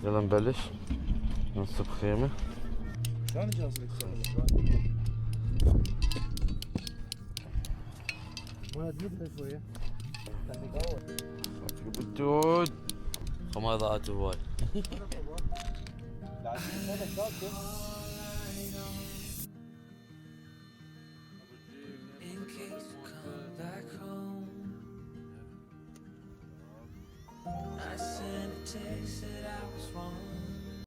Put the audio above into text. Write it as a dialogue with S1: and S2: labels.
S1: يلا نبلش نصب خيمة.
S2: شلون نجهز الكسرة؟ ما تمدها شوية. خليك اول.
S1: بالدود خماضات هواي.
S3: In case you come back home, I sent a text that I was wrong.